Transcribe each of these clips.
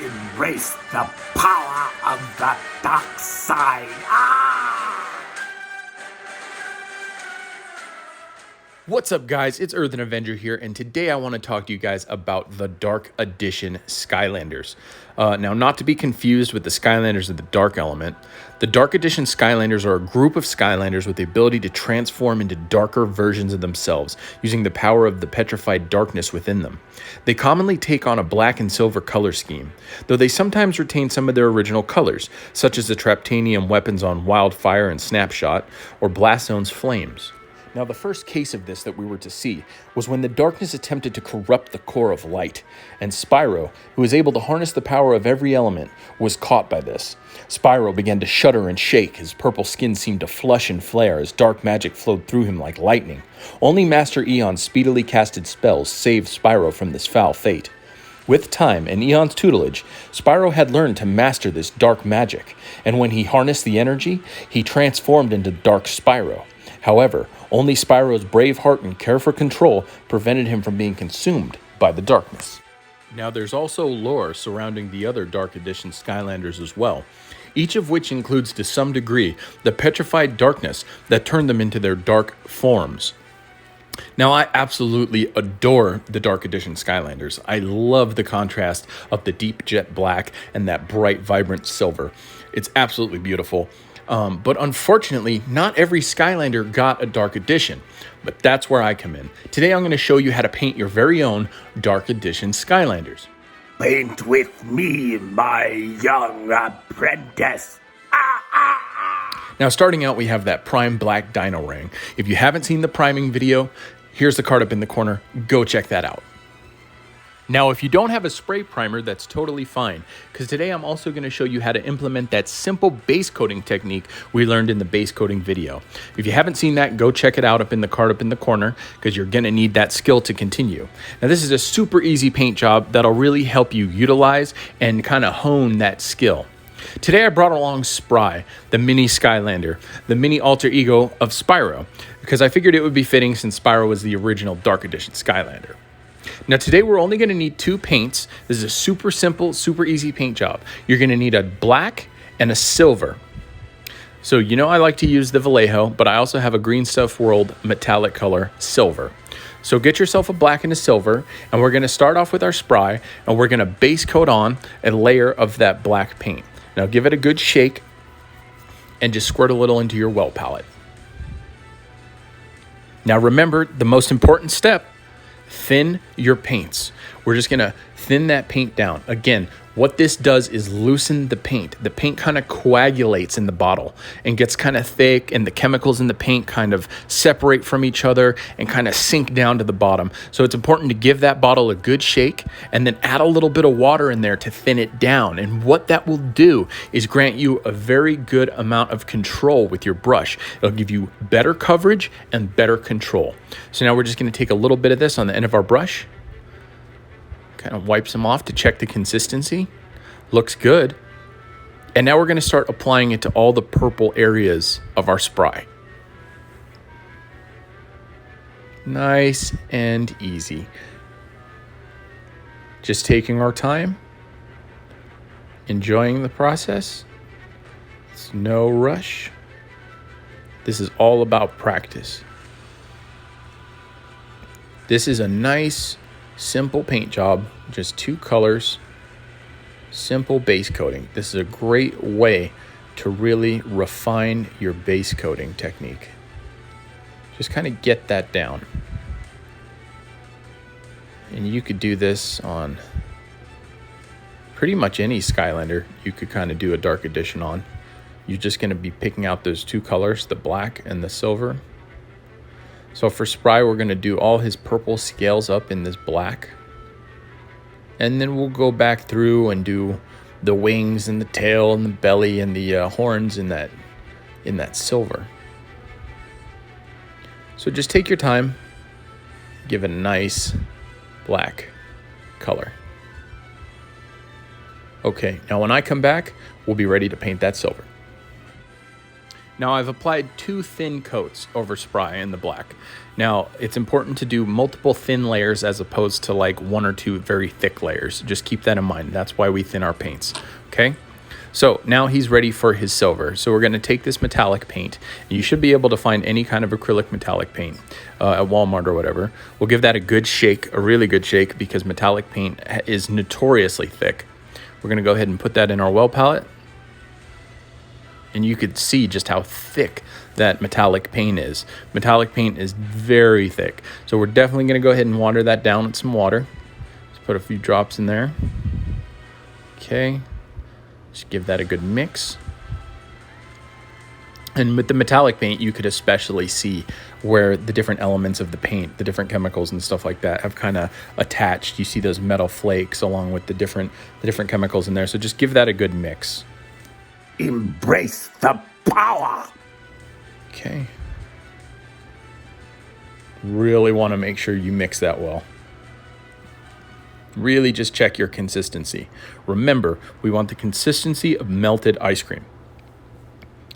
Embrace the power of the dark side. Ah! What's up, guys? It's Earthen Avenger here, and today I want to talk to you guys about the Dark Edition Skylanders. Now, not to be confused with the Skylanders of the Dark Element, the Dark Edition Skylanders are a group of Skylanders with the ability to transform into darker versions of themselves, using the power of the petrified darkness within them. They commonly take on a black and silver color scheme, though they sometimes retain some of their original colors, such as the Traptanium weapons on Wildfire and Snapshot, or Blast Zone's flames. Now, the first case of this that we were to see was when the darkness attempted to corrupt the core of light, and Spyro, who was able to harness the power of every element, was caught by this. Spyro began to shudder and shake, his purple skin seemed to flush and flare as dark magic flowed through him like lightning. Only Master Eon's speedily casted spells saved Spyro from this foul fate. With time and Eon's tutelage, Spyro had learned to master this dark magic, and when he harnessed the energy, he transformed into Dark Spyro. However, only Spyro's brave heart and care for control prevented him from being consumed by the darkness. Now, there's also lore surrounding the other Dark Edition Skylanders as well, each of which includes to some degree the petrified darkness that turned them into their dark forms. Now, I absolutely adore the Dark Edition Skylanders. I love the contrast of the deep jet black and that bright, vibrant silver. It's absolutely beautiful. But unfortunately, not every Skylander got a Dark Edition, but that's where I come in. Today, I'm going to show you how to paint your very own Dark Edition Skylanders. Paint with me, my young apprentice. Now, starting out, we have that prime black dino ring. If you haven't seen the priming video, here's the card up in the corner. Go check that out. Now, if you don't have a spray primer, that's totally fine, because today I'm also going to show you how to implement that simple base coating technique we learned in the base coating video. If you haven't seen that, go check it out up in the card up in the corner, because you're going to need that skill to continue. Now, this is a super easy paint job that'll really help you utilize and kind of hone that skill. Today I brought along Spry, the mini Skylander, the mini alter ego of Spyro, because I figured it would be fitting since Spyro was the original Dark Edition Skylander. Now, today we're only going to need two paints. This is a super simple, super easy paint job. You're going to need a black and a silver. So, you know I like to use the Vallejo, but I also have a Green Stuff World metallic color, silver. So get yourself a black and a silver, and we're going to start off with our Spry, and we're going to base coat on a layer of that black paint. Now, give it a good shake, and just squirt a little into your well palette. Now, remember, the most important step, thin your paints. We're just going to thin that paint down. Again, what this does is loosen the paint. The paint kind of coagulates in the bottle and gets kind of thick, and the chemicals in the paint kind of separate from each other and kind of sink down to the bottom. So it's important to give that bottle a good shake and then add a little bit of water in there to thin it down. And what that will do is grant you a very good amount of control with your brush. It'll give you better coverage and better control. So now we're just going to take a little bit of this on the end of our brush. Kind of wipes them off to check the consistency. Looks good. And now we're going to start applying it to all the purple areas of our Spry. Nice and easy. Just taking our time, enjoying the process. It's no rush. This is all about practice. This is a nice, simple paint job, just two colors, simple base coating. This is a great way to really refine your base coating technique. Just kind of get that down. And you could do this on pretty much any Skylander you could kind of do a Dark Edition on. You're just going to be picking out those two colors, the black and the silver. So for Spry, we're going to do all his purple scales up in this black. And then we'll go back through and do the wings and the tail and the belly and the horns in that silver. So just take your time, give it a nice black color. Okay, now when I come back, we'll be ready to paint that silver. Now I've applied 2 thin coats over Spry in the black. Now it's important to do multiple thin layers as opposed to like 1 or 2 very thick layers. Just keep that in mind. That's why we thin our paints, okay? So now he's ready for his silver. So we're gonna take this metallic paint. You should be able to find any kind of acrylic metallic paint at Walmart or whatever. We'll give that a good shake, a really good shake, because metallic paint is notoriously thick. We're gonna go ahead and put that in our well palette. And you could see just how thick that metallic paint is. Metallic paint is very thick. So we're definitely gonna go ahead and water that down with some water. Let's put a few drops in there. Okay, just give that a good mix. And with the metallic paint, you could especially see where the different elements of the paint, the different chemicals and stuff like that have kind of attached. You see those metal flakes along with the different chemicals in there. So just give that a good mix. Embrace the power. Okay. Really want to make sure you mix that well. Really just check your consistency. Remember, we want the consistency of melted ice cream.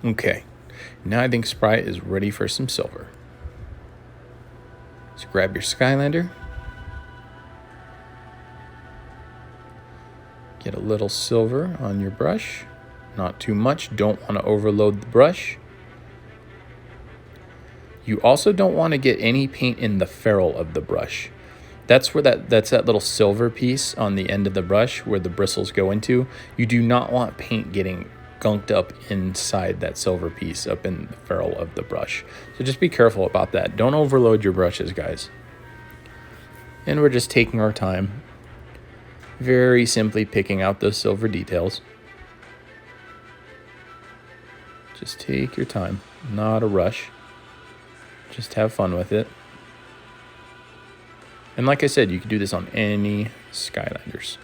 Okay. Now I think Spry is ready for some silver. So grab your Skylander. Get a little silver on your brush. Not too much. Don't want to overload the brush. You also don't want to get any paint in the ferrule of the brush. That's where that's that little silver piece on the end of the brush where the bristles go into. You do not want paint getting gunked up inside that silver piece up in the ferrule of the brush. So just be careful about that. Don't overload your brushes, guys. And we're just taking our time, very simply picking out those silver details. Just take your time, not a rush. Just have fun with it. And like I said, you can do this on any Skylanders.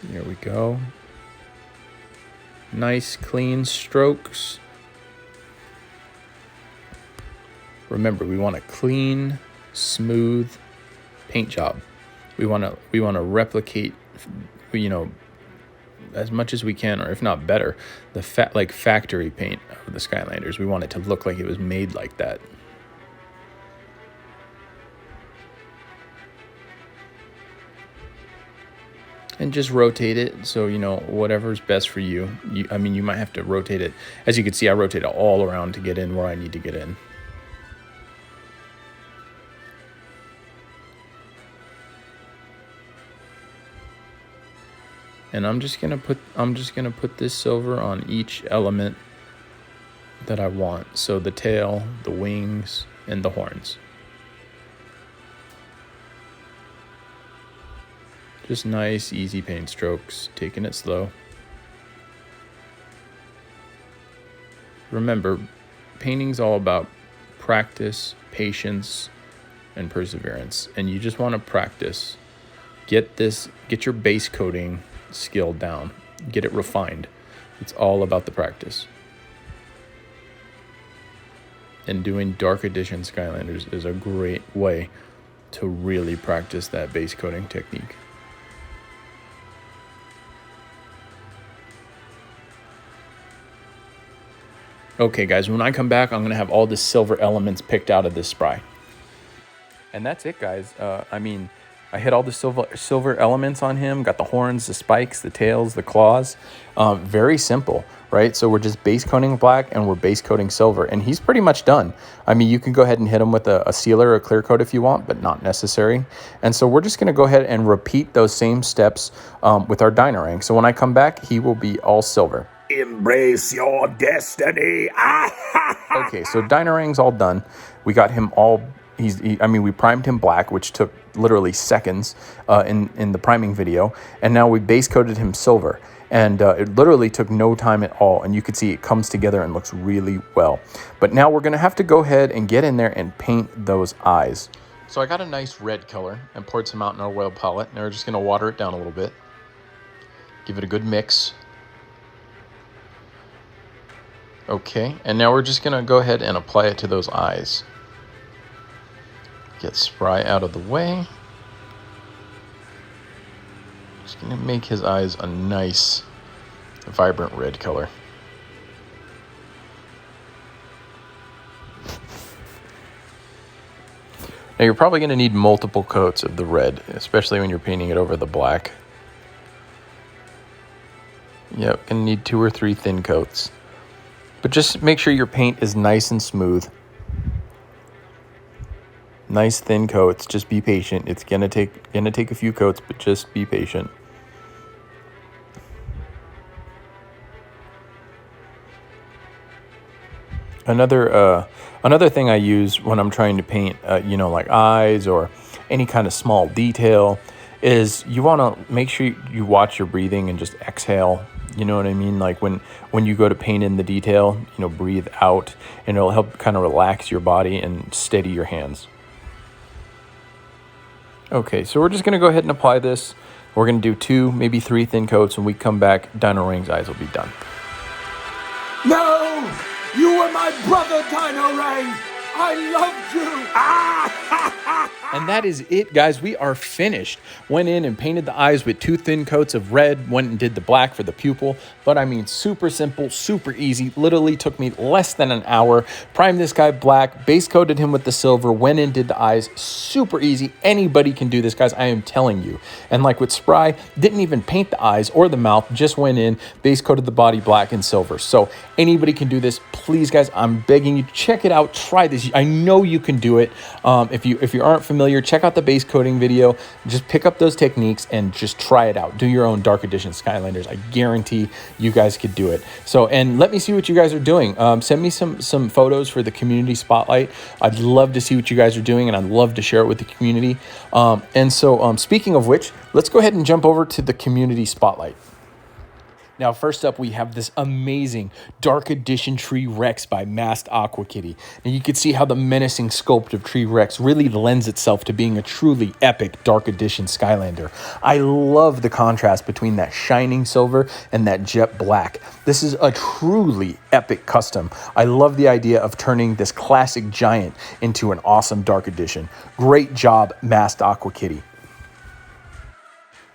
There we go. Nice clean strokes. Remember, we want a clean, smooth paint job. We want to replicate, you know, as much as we can, or if not better, the factory paint of the Skylanders. We want it to look like it was made like that. And just rotate it so, you know, whatever's best for you. I mean, you might have to rotate it. As you can see, I rotate it all around to get in where I need to get in. And I'm just gonna put this silver on each element that I want. So the tail, the wings, and the horns. Just nice, easy paint strokes, taking it slow. Remember, painting's all about practice, patience, and perseverance. And you just want to practice. Get your base coating skill down. Get it refined. It's all about the practice. And doing Dark Edition Skylanders is a great way to really practice that base coating technique. Okay guys, when I come back, I'm gonna have all the silver elements picked out of this Spry. And that's it, guys. I mean, I hit all the silver elements on him, got the horns, the spikes, the tails, the claws. Very simple, right? So we're just base coating black and we're base coating silver, and he's pretty much done. I mean, you can go ahead and hit him with a sealer or a clear coat if you want, but not necessary. And so we're just gonna go ahead and repeat those same steps with our Dynarang. So when I come back, he will be all silver. Embrace your destiny. Okay, so Dynarang's all done. We got him all, I mean, we primed him black, which took literally seconds in the priming video. And now we base coated him silver. And it literally took no time at all. And you can see it comes together and looks really well. But now we're gonna have to go ahead and get in there and paint those eyes. So I got a nice red color and poured some out in our oil palette. And we're just gonna water it down a little bit. Give it a good mix. Okay, and now we're just gonna go ahead and apply it to those eyes. Get Spry out of the way. Just gonna make his eyes a nice a vibrant red color. Now you're probably going to need multiple coats of the red, especially when you're painting it over the black. Yep, going to need 2 or 3 thin coats. But just make sure your paint is nice and smooth. Nice thin coats, just be patient. It's going to take a few coats, but just be patient. Another thing I use when I'm trying to paint, like eyes or any kind of small detail, is you want to make sure you watch your breathing and just exhale. You know what I mean? Like when you go to paint in the detail, breathe out, and it'll help kind of relax your body and steady your hands. Okay, so we're just going to go ahead and apply this. We're going to do 2, maybe 3 thin coats. When we come back, Dino Ring's eyes will be done. No! You were my brother, Dino Ring! I loved you! And that is it, guys. We are finished. Went in and painted the eyes with 2 thin coats of red. Went and did the black for the pupil. But I mean, super simple, super easy. Literally took me less than an hour. Primed this guy black, base coated him with the silver, went in, did the eyes. Super easy. Anybody can do this, guys. I am telling you. And like with Spry, didn't even paint the eyes or the mouth. Just went in, base coated the body black and silver. So anybody can do this. Please, guys, I'm begging you, check it out. Try this. I know you can do it. If you aren't familiar, check out the base coating video. Just pick up those techniques and just try it out. Do your own Dark Edition Skylanders. I guarantee you guys could do it. So, and let me see what you guys are doing. Send me some photos for the community spotlight. I'd love to see what you guys are doing, and I'd love to share it with the community. Speaking of which, let's go ahead and jump over to the community spotlight. Now, first up, we have this amazing Dark Edition Tree Rex by Masked Aqua Kitty. And you can see how the menacing sculpt of Tree Rex really lends itself to being a truly epic Dark Edition Skylander. I love the contrast between that shining silver and that jet black. This is a truly epic custom. I love the idea of turning this classic giant into an awesome Dark Edition. Great job, Masked Aqua Kitty.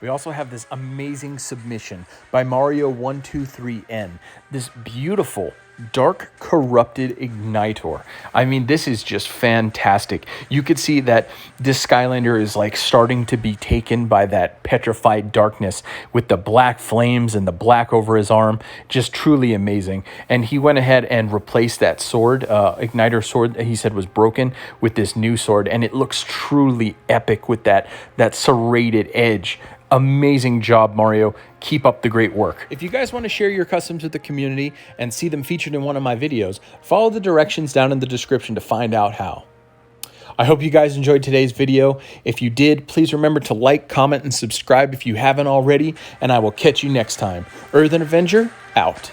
We also have this amazing submission by Mario123N. This beautiful Dark Corrupted Ignitor. I mean, this is just fantastic. You could see that this Skylander is like starting to be taken by that petrified darkness with the black flames and the black over his arm. Just truly amazing. And he went ahead and replaced that sword, Igniter sword that he said was broken, with this new sword. And it looks truly epic with that serrated edge. Amazing job, Mario. Keep up the great work. If you guys want to share your customs with the community and see them featured in one of my videos, follow the directions down in the description to find out how. I hope you guys enjoyed today's video. If you did, please remember to like, comment, and subscribe if you haven't already, and I will catch you next time. Earthen Avenger, out.